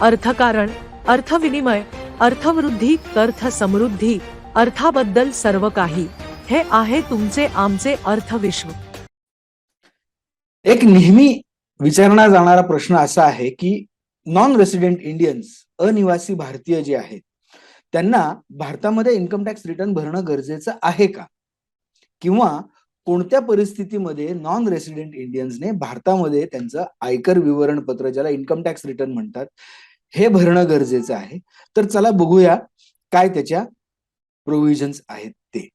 अर्थकारण, अर्थविनिमय, अर्थवृद्धी, अर्थ समृद्धी, अर्थाबद्दल सर्व काही. हे आहे तुमचे आमचे अर्थविश्व. एक नेहमी विचारला जाणारा प्रश्न असा आहे की नॉन रेसिडेंट इंडियन्स, अनिवासी भारतीय जे आहेत त्यांना भारतामध्ये इन्कम टॅक्स रिटर्न भरणं गरजेचं आहे का, किंवा कोणत्या परिस्थितीमध्ये नॉन रेसिडेंट इंडियन्सने भारतामध्ये त्यांचं आयकर विवरणपत्र, ज्याला इन्कम टॅक्स रिटर्न म्हणतात, हे भरणं गरजेचं आहे. तर चला बघूया काय त्याच्या प्रोव्हिजन्स आहेत ते.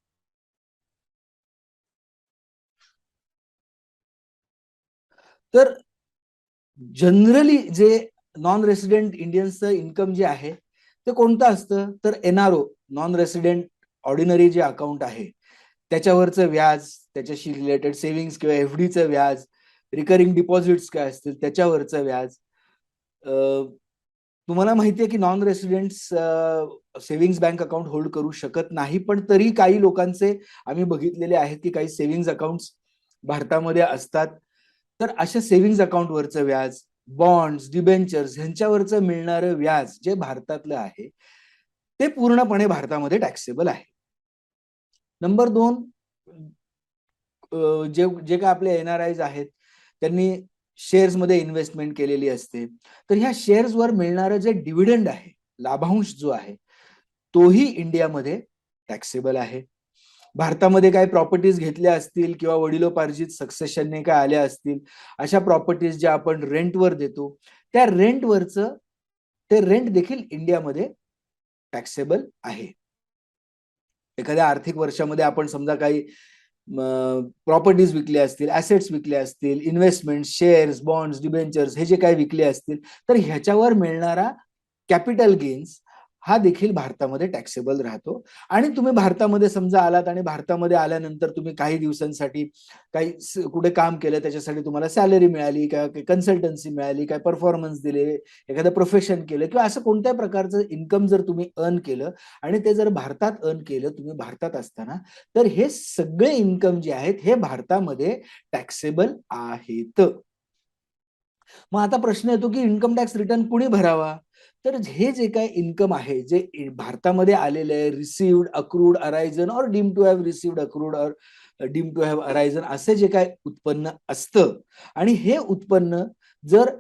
तर जनरली जे नॉन रेसिडेंट इंडियन्सचं इन्कम जे आहे ते कोणतं असतं, तर एनआरओ, नॉन रेसिडेंट ऑर्डिनरी जे अकाउंट आहे त्याच्यावरचं व्याज, त्याच्याशी रिलेटेड सेव्हिंग्स किंवा एफडीचं व्याज, रिकरिंग डिपॉझिट्स काय असतील त्याच्यावरचं व्याज. तुम्हाला माहितीये की non residents savings bank account hold करू शकत नाही, पण तरी काही लोकांचे आम्ही बघितलेले आहेत की काही सेव्हिंग्स अकाउंट्स भारतामध्ये असतात. तर अशा सेव्हिंग्स अकाउंटवरचं व्याज, बॉन्ड्स, डिबेंचर्स ह्यांच्यावरचं मिळणारं व्याज जे भारतातलं आहे ते पूर्णपणे भारतामध्ये टॅक्सेबल आहे. नंबर 2, जे जे काय आपले एनआरआयज आहेत त्यांनी शेअर्स मध्ये इन्व्हेस्टमेंट केलेली असते, तर ह्या शेअर्सवर मिळणारं जे डिव्हिडंड आहे, लाभांश जो आहे, तोही इंडियामध्ये टॅक्सेबल आहे. भारतामध्ये काय प्रॉपर्टीज घेतल्या असतील किंवा वडिलोपार्जित सक्सेशनने काय आल्या असतील, अशा प्रॉपर्टीज ज्या आपण रेंटवर देतो, त्या रेंटवरचं ते रेंट देखील इंडियामध्ये टॅक्सेबल आहे. एखाद्या आर्थिक वर्षामध्ये आपण समजा काही प्रॉपर्टीज विकल्या असतील, ऍसेट्स विकल्या असतील, इन्व्हेस्टमेंट, शेअर्स, बॉन्ड्स, डिबेंचर्स हे जे काही विकले असतील, तर ह्याच्यावर मिळणारा कॅपिटल गेन्स हा देखील भारतामध्ये टॅक्सेबल राहतो. आणि तुम्ही भारतामध्ये समजा आलात आणि भारतामध्ये आल्यानंतर तुम्ही काही दिवसांसाठी काही कुठे काम केलं, त्याच्यासाठी तुम्हाला सॅलरी मिळाली, काय कन्सल्टन्सी मिळाली, काय परफॉर्मन्स दिले, एखादं प्रोफेशन केलं, किंवा असं कोणत्याही प्रकारचं इन्कम जर तुम्ही अर्न केलं आणि ते जर भारतात अर्न केलं तुम्ही भारतात असताना, तर हे सगळे इन्कम जे आहेत हे भारतामध्ये टॅक्सेबल आहेत. मग आता प्रश्न येतो की इन्कम टॅक्स रिटर्न कुणी भरावा? तर हे जे काही इन्कम आहे जे भारतामध्ये आलेले आहे, received, accrued, arisen or deemed to have received, accrued or deemed to have arisen, असे जे काय उत्पन्न असतं, आणि हे उत्पन्न जर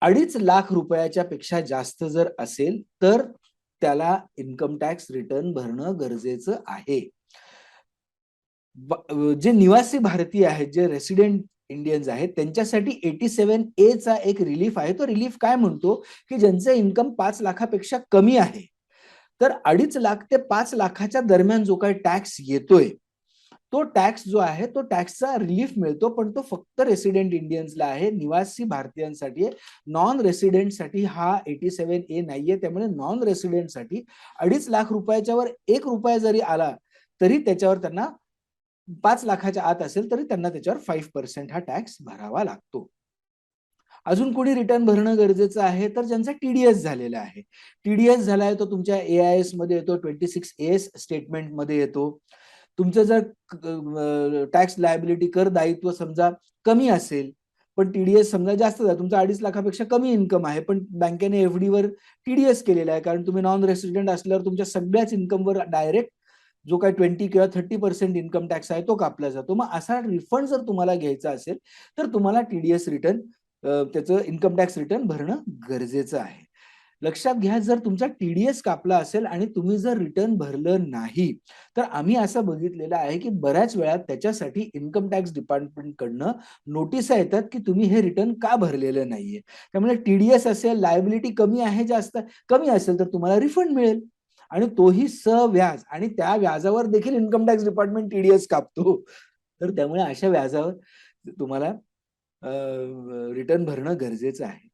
2.5 लाख रुपयाच्या पेक्षा जास्त जर असेल तर त्याला इन्कम टॅक्स रिटर्न भरणं गरजेचं आहे. जे निवासी भारतीय आहेत, जे रेसिडेंट इंडियन्स आहेत, त्यांच्यासाठी 87A चा एक रिलीफ आहे. तो रिलीफ काय म्हणतो की ज्यांचं इन्कम 5 लाखापेक्षा कमी आहे, तर 2.5 लाख ते 5 लाखाच्या दरम्यान जो काही टॅक्स येतोय, तो टॅक्स जो आहे तो टॅक्सचा रिलीफ मिळतो, पण तो फक्त रेसिडेंट इंडियन्सला आहे, निवासी भारतीयांसाठी आहे. नॉन रेसिडेंटसाठी हा 87A नाहीये. त्यामुळे नॉन रेसिडेंटसाठी 2.5 लाख रुपयाच्या वर 1 रुपया जरी आला तरी त्याच्यावर त्यांना 5 लाखाच्या आत असेल तरी त्यांना त्याच्यावर 5% हा टॅक्स भरावा लागतो. अजून कोणी रिटर्न भरणं गरजेचं आहे, तर ज्यांचा टीडीएस झालेला आहे. टीडीएस झालाय तो तुमच्या एआयएस मध्ये येतो, 26AS स्टेटमेंट मध्ये येतो. तुमचं जर टॅक्स लायबिलिटी, कर दायित्व समजा कमी असेल, पण टीडीएस समजा जास्त आहे, तुमचा 2.5 लाखापेक्षा कमी इन्कम आहे, पण बँकेने एफडी वर टीडीएस केलेला आहे, कारण तुम्ही नॉन रेसिडेंट असल्यावर तुमच्या सगळ्याच इन्कमवर डायरेक्ट जो काही 20 किंवा 30% इन्कम टॅक्स आहे तो कापला जातो. मग असा रिफंड जर तुम्हाला घ्यायचा असेल तर तुम्हाला टीडीएस रिटर्न, त्याचं इन्कम टॅक्स रिटर्न भरणं गरजेचं आहे. लक्षात घ्या, जर तुमचा टीडीएस कापला असेल आणि तुम्ही जर रिटर्न भरलं नाही, तर आम्ही असं बघितलेलं आहे की बऱ्याच वेळा त्याच्यासाठी इन्कम टॅक्स डिपार्टमेंट कडनं नोटिसा येतात की तुम्ही हे रिटर्न का भरलेलं नाहीये. त्यामुळे टीडीएस असेल, लायबिलिटी कमी आहे, जास्त कमी असेल तर तुम्हाला रिफंड मिळेल, आणि तोही सव्याज, आणि त्या व्याजावर देखील इन्कम टॅक्स डिपार्टमेंट टीडीएस कापतो. तर त्यामुळे अशा व्याजावर तुम्हाला रिटर्न भरणं गरजेचं आहे.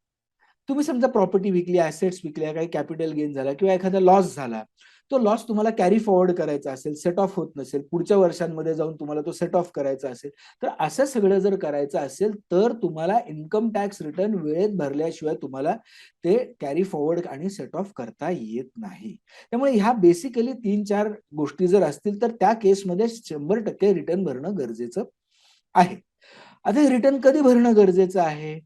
तुम्ही समजा प्रॉपर्टी विकली, ऍसेट्स विकल्या, काही कॅपिटल गेन झाला किंवा एखादा लॉस झाला, तो लॉस तुम्हाला कॅरी फॉरवर्ड करायचा असेल, सेट ऑफ होत नसेल, पुढच्या वर्षांमध्ये जाऊन तुम्हाला तो सेट ऑफ करायचा असेल, तर असं सगळं जर करायचं असेल तर तुम्हाला इन्कम टॅक्स रिटर्न वेळेत भरल्याशिवाय तुम्हाला ते कॅरी फॉरवर्ड आणि सेट ऑफ करता येत नाही. त्यामुळे ह्या बेसिकली 3-4 गोष्टी जर असतील तर त्या केसमध्ये 100% रिटर्न भरणं गरजेचं आहे. आता हे रिटर्न कधी भरणं गरजेचं आहे?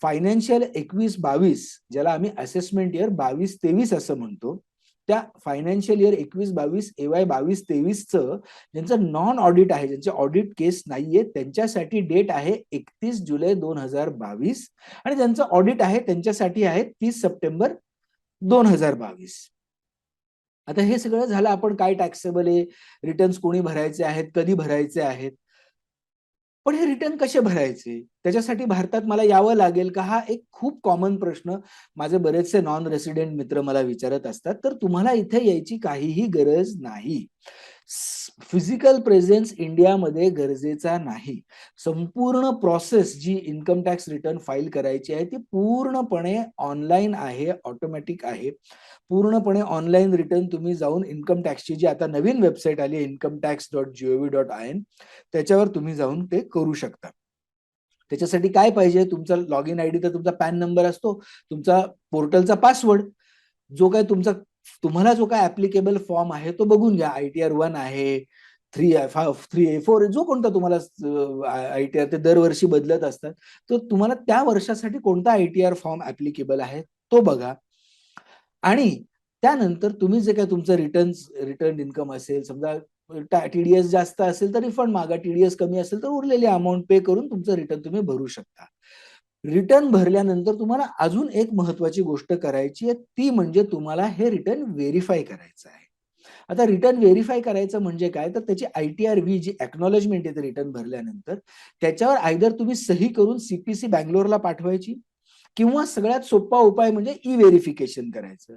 फायनान्शियल 21-22 ज्याला आम्ही असेसमेंट इयर 22-23 असं म्हणतो, त्या फायनान्शियल इयर 21-22 AY 22-23चं ज्यांचं नॉन ऑडिट आहे, ज्यांचे ऑडिट केस नाहीये, त्यांच्यासाठी डेट आहे 31 जुलै 2022 आणि ज्यांचं ऑडिट आहे त्यांच्यासाठी आहे 30 सप्टेंबर 2022. आता हे सगळं झालं, आपण काय टॅक्सेबल आहे, रिटर्न्स कोणी भरायचे आहेत, कधी भरायचे आहेत. पण हे रिटर्न कसे भरायचे, त्याच्यासाठी भारतात मला यावं लागेल का, हा एक खूप कॉमन प्रश्न माझे बरेचसे नॉन रेसिडेंट मित्र मला विचारत असतात. तर तुम्हाला इथे यायची काहीही गरज नाही. फिजिकल प्रेझेन्स इंडियामध्ये गरजेचा नाही. संपूर्ण प्रोसेस जी इन्कम टॅक्स रिटर्न फाईल करायची आहे ती पूर्णपणे ऑनलाईन आहे, ऑटोमॅटिक आहे. पूर्णपणे ऑनलाईन रिटर्न तुम्ही जाऊन इन्कम टॅक्सची जी आता नवीन वेबसाईट आली आहे incometax.gov.in त्याच्यावर तुम्ही जाऊन ते करू शकता. त्याच्यासाठी काय पाहिजे, तुमचा लॉग इन आयडी तर तुमचा पॅन नंबर असतो, तुमचा पोर्टलचा पासवर्ड, जो काय तुम्हाला जो काय ऍप्लिकेबल फॉर्म आहे तो बघून घ्या. ITR 1 आहे, 3A4 जो कोणता तुम्हाला ITR ते दरवर्षी बदलत असतात. तर तुम्हाला त्या वर्षासाठी कोणता ITR फॉर्म ऍप्लिकेबल आहे तो बघा. आणि त्यानंतर तुम्ही जे काय तुमचं रिटर्न इन्कम असेल, समजा TDS जास्त असेल तर रिफंड मागा, TDS कमी असेल तर उरलेली अमाऊंट पे करून तुमचं रिटर्न तुम्ही भरू शकता. रिटर्न भरल्यानंतर तुम्हाला अजून एक महत्वाची गोष्ट करायची आहे, ती म्हणजे तुम्हाला हे रिटर्न व्हेरीफाय करायचं आहे. आता रिटर्न व्हेरीफाय करायचं म्हणजे काय, तर त्याची ITR-V जी एक्नॉलेजमेंट येते रिटर्न भरल्यानंतर, त्याच्यावर आयदर तुम्ही सही करून CPC बँगलोरला पाठवायची किंवा सगळ्यात सोपा उपाय म्हणजे ई-व्हेरिफिकेशन करायचं.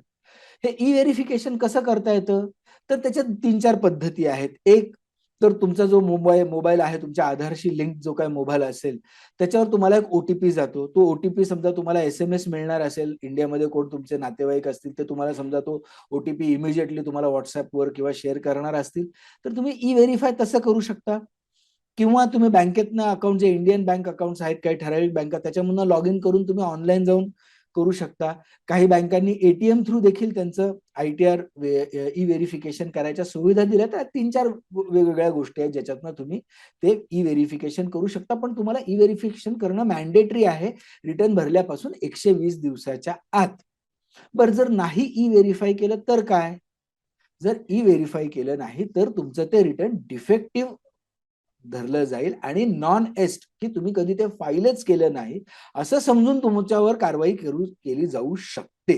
हे ई-व्हेरिफिकेशन कसं करता येतं, तर त्याच्यात 3-4 पद्धती आहेत. एक तर तुमचा जो मोबाईल आहे, तुमच्या आधारशी लिंक जो काही मोबाईल असेल, त्याच्यावर तुम्हाला एक OTP जातो. तो OTP समजा तुम्हाला SMS मिळणार असेल, इंडियामध्ये कोण तुमचे नातेवाईक असतील ते तुम्हाला समजा तो OTP इमिजिएटली तुम्हाला WhatsAppवर किंवा शेअर करणार असतील, तर तुम्ही ई-व्हेरिफाय तसं करू शकता. किंवा तुम्ही बँकेतनं अकाउंट, जे इंडियन बँक अकाउंट्स आहेत काही ठराविक बँका, त्याच्यामधून लॉग इन करून तुम्ही ऑनलाईन जाऊन करू शकता. काही बँकांनी ATM थ्रू देखील त्यांचं ITR ई-व्हेरिफिकेशन करायच्या सुविधा दिल्या. तर 3-4 वेगवेगळ्या गोष्टी आहेत ज्याच्यातनं तुम्ही ते ई-व्हेरिफिकेशन करू शकता. पण तुम्हाला ई-व्हेरिफिकेशन करणं मॅन्डेटरी आहे रिटर्न भरल्यापासून 120 दिवसाच्या आत. बरं, जर नाही ई-व्हेरिफाय केलं तर काय? जर ई-व्हेरिफाय केलं नाही तर तुमचं ते रिटर्न डिफेक्टिव्ह धरलं जाईल आणि नॉन एस्ट, की तुम्ही कधी ते फाईलच केलं नाही असं समजून तुमच्यावर कारवाई केली जाऊ शकते.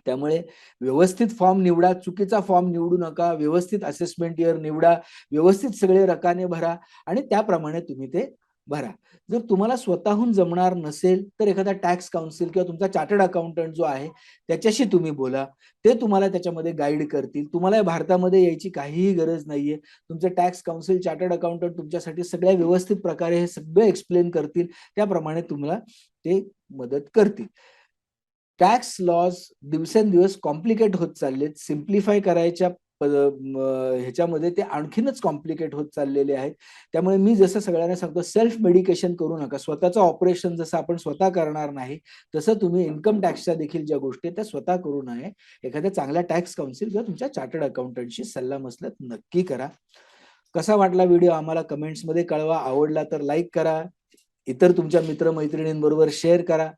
त्यामुळे व्यवस्थित फॉर्म निवडा, चुकीचा फॉर्म निवडू नका, व्यवस्थित असेसमेंट इयर निवडा, व्यवस्थित सगळे रकाने भरा आणि त्याप्रमाणे तुम्ही ते भरा. जर तुम्हाला स्वतःहून जमणार नसेल तर एखादा टॅक्स काउन्सिल किंवा तुमचा चार्टर्ड अकाउंटंट जो आहे त्याच्याशी तुम्ही बोला. ते तुम्हाला त्याच्यामध्ये गाईड करतील. तुम्हाला भारतामध्ये यायची काहीही गरज नाहीये. तुमचे टॅक्स काउन्सिल, चार्टर्ड अकाउंटंट तुमच्यासाठी सगळ्या व्यवस्थित प्रकारे हे सगळं एक्सप्लेन करतील. त्याप्रमाणे तुम्हाला ते मदत करतील. टॅक्स लॉज दिवसेंदिवस कॉम्प्लिकेट होत चाललेत. सिम्प्लिफाय करायच्या ह्याच्यामध्ये ते आणखीनच कॉम्प्लिकेट होत चाललेले आहेत. त्यामुळे मी जसं सगळ्यांना सांगतो, सेल्फ मेडिकेशन करू नका. स्वतःचं ऑपरेशन जसं आपण स्वतः करणार नाही, तसं तुम्ही इन्कम टॅक्सच्या देखील ज्या गोष्टी आहेत त्या स्वतः करू नये. एखाद्या चांगल्या टॅक्स काउन्सिल किंवा तुमच्या चार्टर्ड अकाउंटंटशी सल्लामसलत नक्की करा. कसा वाटला व्हिडिओ आम्हाला कमेंट्समध्ये कळवा. आवडला तर लाईक करा. इतर तुमच्या मित्रमैत्रिणींबरोबर शेअर करा.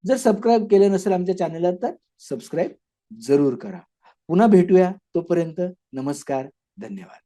जर सबस्क्राईब केले नसेल आमच्या चॅनलला तर सबस्क्राईब जरूर करा. पुन्हा भेटूया. तोपर्यंत नमस्कार. धन्यवाद.